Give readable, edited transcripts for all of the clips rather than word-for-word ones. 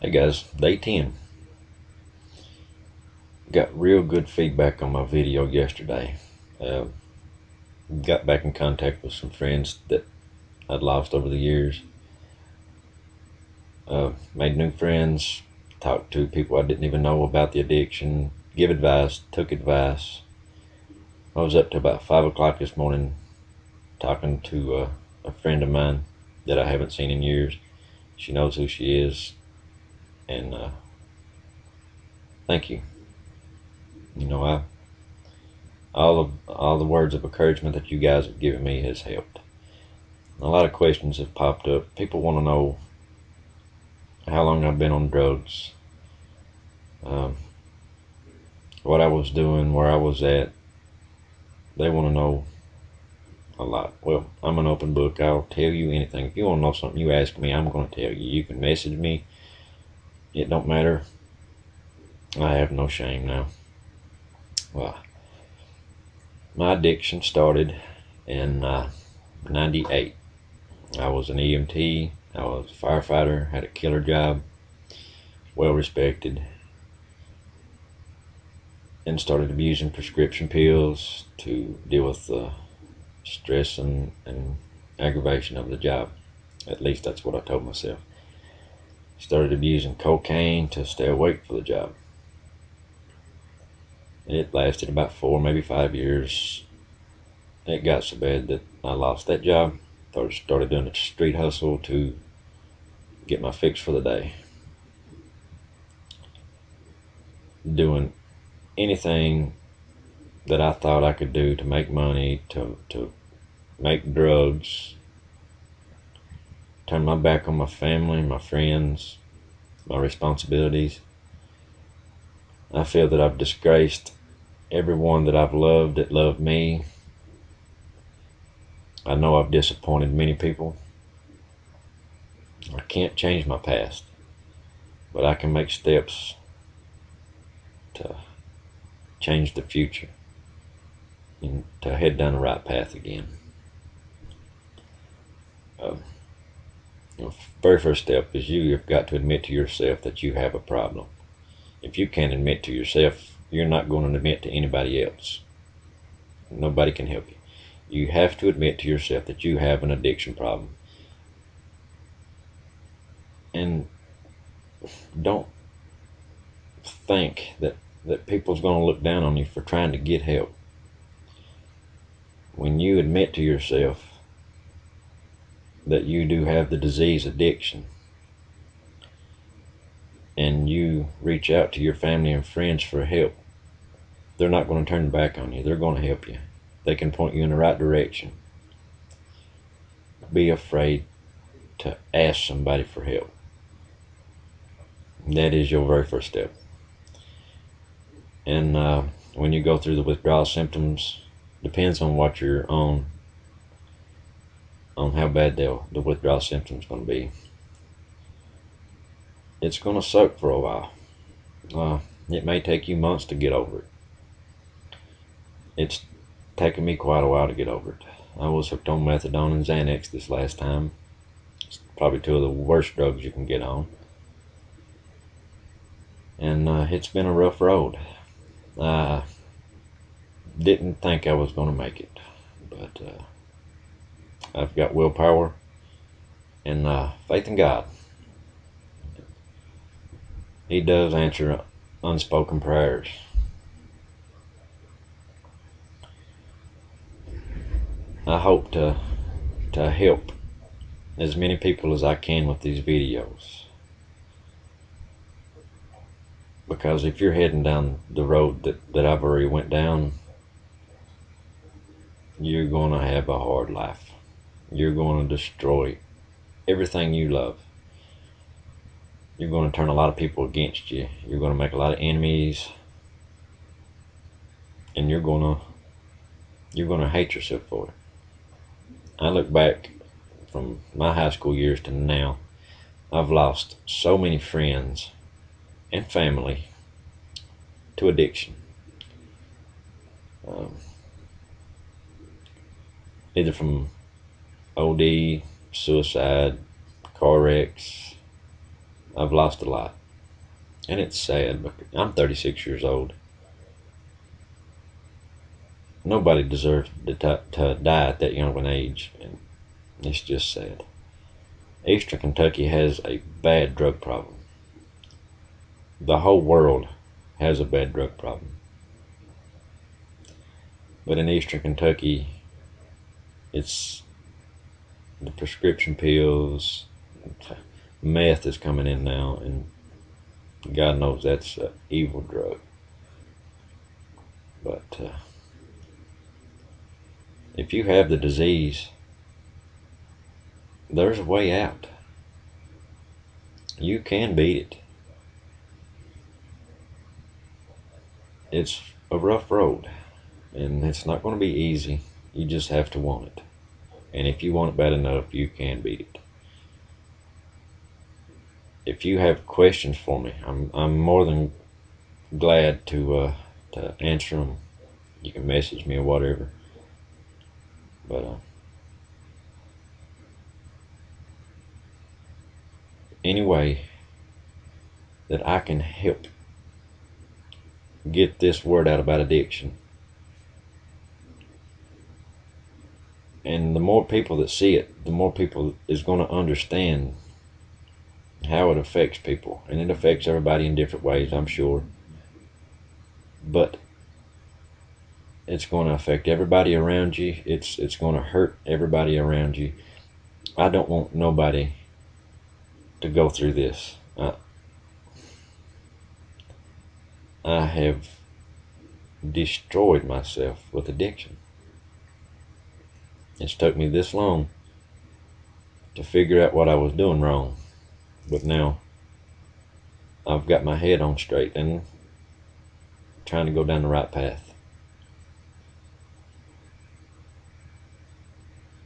Hey guys, day 10. Got real good feedback on my video yesterday. Uh, got back in contact with some friends that I'd lost over the years. Made new friends, talked to people I didn't even know about the addiction, give advice, took advice. I was up to about 5 o'clock this morning talking to a friend of mine that I haven't seen in years. She knows who she is, and thank you. You know, all the words of encouragement that you guys have given me has helped. A lot of questions have popped up. People want to know how long I've been on drugs, um, what I was doing, where I was at. They want to know a lot. Well, I'm an open book. I'll tell you anything. If you want to know something, you ask me, I'm going to tell you. You can message me. It don't matter. I have no shame now. Well, my addiction started in 98. I was an EMT. I was a firefighter, had a killer job, well respected, and started abusing prescription pills to deal with the stress and aggravation of the job. At least that's what I told myself. Started abusing cocaine to stay awake for the job. It lasted about 4, maybe 5 years. It got so bad that I lost that job. Started doing a street hustle to get my fix for the day. Doing anything that I thought I could do to make money, to make drugs, turn my back on my family, my friends, my responsibilities. I feel that I've disgraced everyone that I've loved that loved me. I know I've disappointed many people. I can't change my past, but I can make steps to change the future and to head down the right path again. Uh, Very first step is you've got to admit to yourself that you have a problem. If you can't admit to yourself, you're not going to admit to anybody else. Nobody can help you. You have to admit to yourself that you have an addiction problem. And don't think that people's going to look down on you for trying to get help. When you admit to yourself that you do have the disease addiction, and you reach out to your family and friends for help, they're not going to turn their back on you. They're going to help you. They can point you in the right direction. Be afraid to ask somebody for help. That is your very first step. And when you go through the withdrawal symptoms, depends on what you're on how bad the withdrawal symptoms going to be. It's going to suck for a while. It may take you months to get over it. It's taken me quite a while to get over it. I was hooked on methadone and Xanax this last time. It's probably two of the worst drugs you can get on. And it's been a rough road. I didn't think I was going to make it, but I've got willpower and faith in God. He does answer unspoken prayers. I hope to help as many people as I can with these videos. Because if you're heading down the road that I've already went down, you're going to have a hard life. You're going to destroy everything you love. You're going to turn a lot of people against you. You're going to make a lot of enemies. And you're going to hate yourself for it. I look back from my high school years to now, I've lost so many friends and family to addiction. Um, Either from OD, suicide, car wrecks, I've lost a lot. And it's sad, but I'm 36 years old. Nobody deserves to die at that young of an age, and it's just sad. Eastern Kentucky has a bad drug problem. The whole world has a bad drug problem. But in Eastern Kentucky, it's the prescription pills, meth is coming in now, and God knows that's an evil drug. But if you have the disease, there's a way out. You can beat it. It's a rough road, and it's not going to be easy. You just have to want it. And if you want it bad enough, you can beat it. If you have questions for me, I'm more than glad to answer them. You can message me or whatever. But any way that I can help get this word out about addiction, and the more people that see it, the more people is going to understand how it affects people. And it affects everybody in different ways, I'm sure, but it's going to affect everybody around you. It's going to hurt everybody around you. I don't want nobody to go through this. I have destroyed myself with addiction. It's took me this long to figure out what I was doing wrong, but now I've got my head on straight and trying to go down the right path.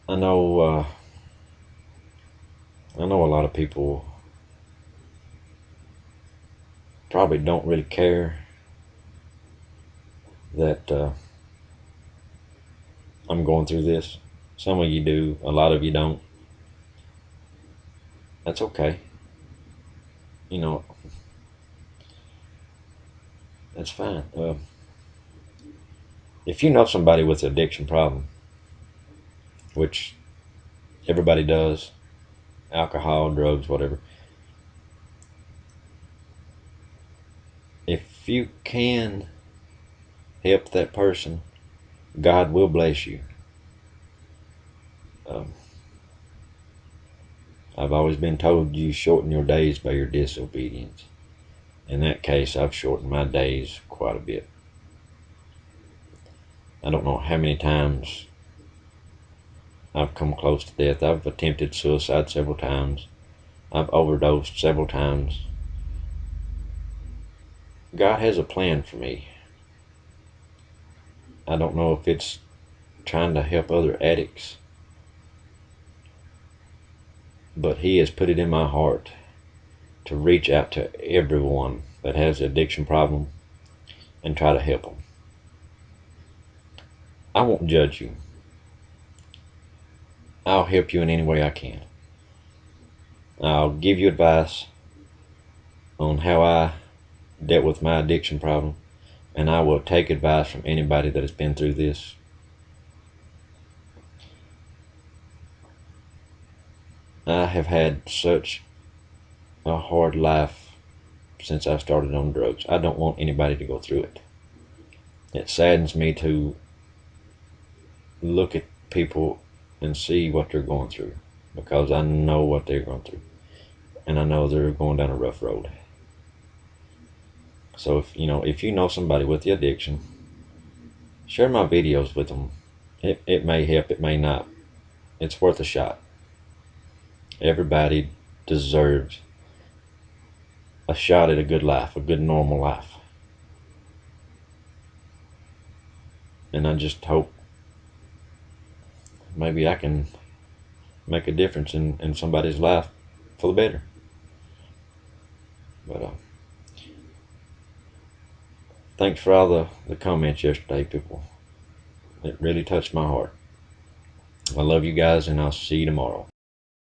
I know a lot of people probably don't really care that I'm going through this. Some of you do, a lot of you don't. That's okay. You know, that's fine. If you know somebody with an addiction problem, which everybody does, alcohol, drugs, whatever, if you can help that person, God will bless you. I've always been told you shorten your days by your disobedience. In that case, I've shortened my days quite a bit. I don't know how many times I've come close to death. I've attempted suicide several times. I've overdosed several times. God has a plan for me. I don't know if it's trying to help other addicts, but He has put it in my heart to reach out to everyone that has an addiction problem and try to help them. I won't judge you. I'll help you in any way I can. I'll give you advice on how I dealt with my addiction problem, and I will take advice from anybody that has been through this. I have had such a hard life since I started on drugs. I don't want anybody to go through it. It saddens me to look at people and see what they're going through, because I know what they're going through, and I know they're going down a rough road. So if you know somebody with the addiction, share my videos with them. It may help, it may not. It's worth a shot. Everybody deserves a shot at a good life, a good normal life. And I just hope maybe I can make a difference in somebody's life for the better. But thanks for all the comments yesterday, people. It really touched my heart. I love you guys, and I'll see you tomorrow.